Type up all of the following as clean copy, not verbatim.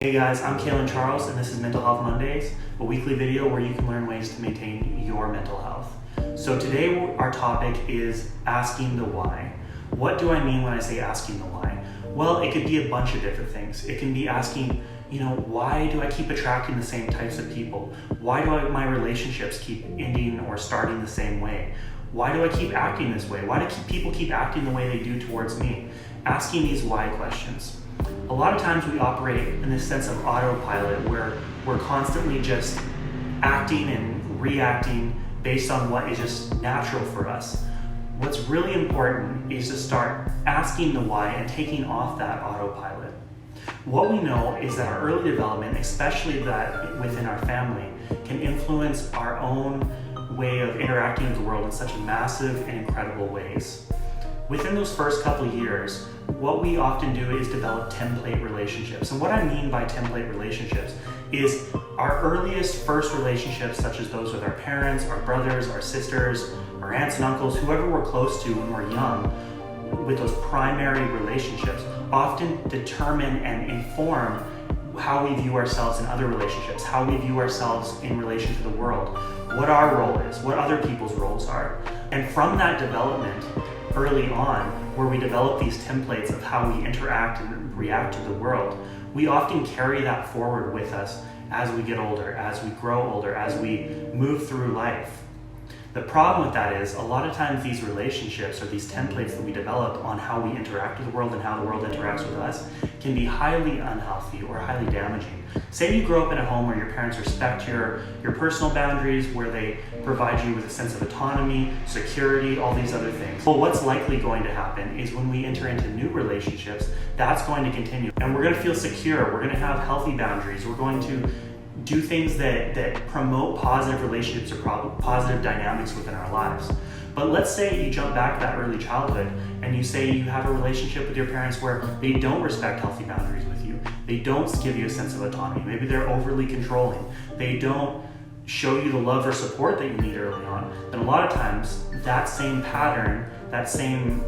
Hey guys, I'm Calin and this is Mental Health Mondays, a weekly video where you can learn ways to maintain your mental health. So today our topic is asking the why. What do I mean when I say asking the why? Well, it could be a bunch of different things. It can be asking, why do I keep attracting the same types of people? Why do my relationships keep ending or starting the same way? Why do I keep acting this way? Why do people keep acting the way they do towards me? Asking these why questions. A lot of times we operate in this sense of autopilot where we're constantly just acting and reacting based on what is just natural for us. What's really important is to start asking the why and taking off that autopilot. What we know is that our early development, especially that within our family, can influence our own way of interacting with the world in such massive and incredible ways. Within those first couple of years, what we often do is develop template relationships. And what I mean by template relationships is our earliest first relationships, such as those with our parents, our brothers, our sisters, our aunts and uncles, whoever we're close to when we're young, with those primary relationships, often determine and inform how we view ourselves in other relationships, how we view ourselves in relation to the world, what our role is, what other people's roles are. And from that development, early on, where we develop these templates of how we interact and react to the world, we often carry that forward with us as we get older, as we grow older, as we move through life. The problem with that is a lot of times these relationships or these templates that we develop on how we interact with the world and how the world interacts with us can be highly unhealthy or highly damaging. Say you grow up in a home where your parents respect your personal boundaries, where they provide you with a sense of autonomy, security, all these other things. Well, what's likely going to happen is when we enter into new relationships, that's going to continue. And we're going to feel secure, we're going to have healthy boundaries, we're going to do things that promote positive relationships or positive dynamics within our lives. But let's say you jump back to that early childhood and you say you have a relationship with your parents where they don't respect healthy boundaries with you. They don't give you a sense of autonomy. Maybe they're overly controlling. They don't show you the love or support that you need early on. Then a lot of times that same pattern, that same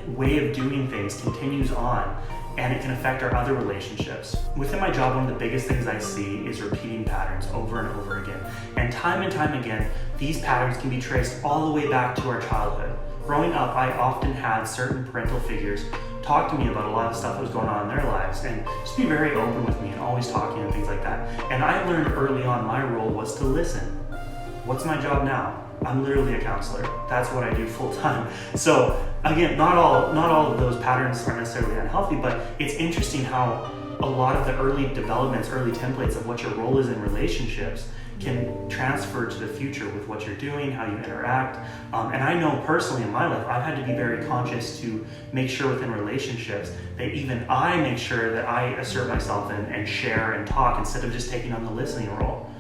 way of doing things continues on, and it can affect our other relationships. Within my job, one of the biggest things I see is repeating patterns over and over again. And time again, these patterns can be traced all the way back to our childhood. Growing up, I often had certain parental figures talk to me about a lot of stuff that was going on in their lives and just be very open with me and always talking and things like that. And I learned early on my role was to listen. What's my job now? I'm literally a counselor. That's what I do full time. So again, not all of those patterns are necessarily unhealthy, but it's interesting how a lot of the early developments, early templates of what your role is in relationships can transfer to the future with what you're doing, how you interact. And I know personally in my life, I've had to be very conscious to make sure within relationships that even I make sure that I assert myself and share and talk instead of just taking on the listening role.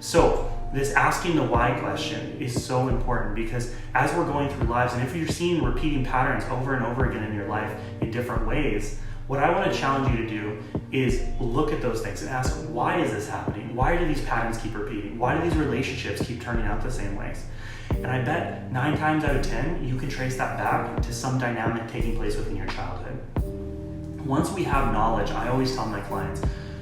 So this asking the why question is so important because as we're going through lives, and if you're seeing repeating patterns over and over again in your life in different ways, what I want to challenge you to do is look at those things and ask, why is this happening? Why do these patterns keep repeating? Why do these relationships keep turning out the same ways? And I bet 9 times out of 10, you can trace that back to some dynamic taking place within your childhood. Once we have knowledge, I always tell my clients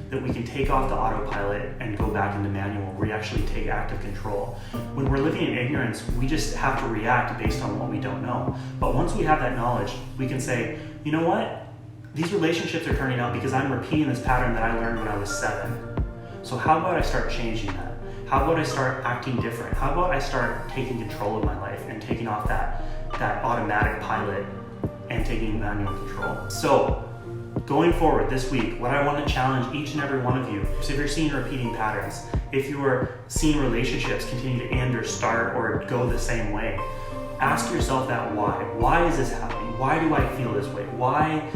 that we can take off the autopilot and go back into manual where we actually take active control. When we're living in ignorance, we just have to react based on what we don't know. But once we have that knowledge, we can say, you know what? These relationships are turning out because I'm repeating this pattern that I learned when I was 7. So how about I start changing that? How about I start acting different? How about I start taking control of my life and taking off that automatic pilot and taking manual control? So going forward this week, what I want to challenge each and every one of you is if you're seeing repeating patterns, if you are seeing relationships continue to end or start or go the same way, ask yourself that why. Why is this happening? Why do I feel this way? Why?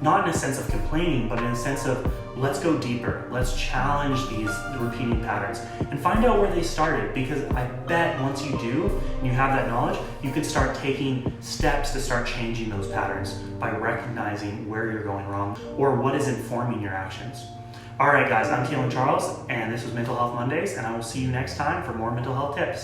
Not in a sense of complaining, but in a sense of let's go deeper. Let's challenge these repeating patterns and find out where they started, because I bet once you do and you have that knowledge, you can start taking steps to start changing those patterns by recognizing where you're going wrong or what is informing your actions. All right, guys, I'm Calin, and this was Mental Health Mondays, and I will see you next time for more mental health tips.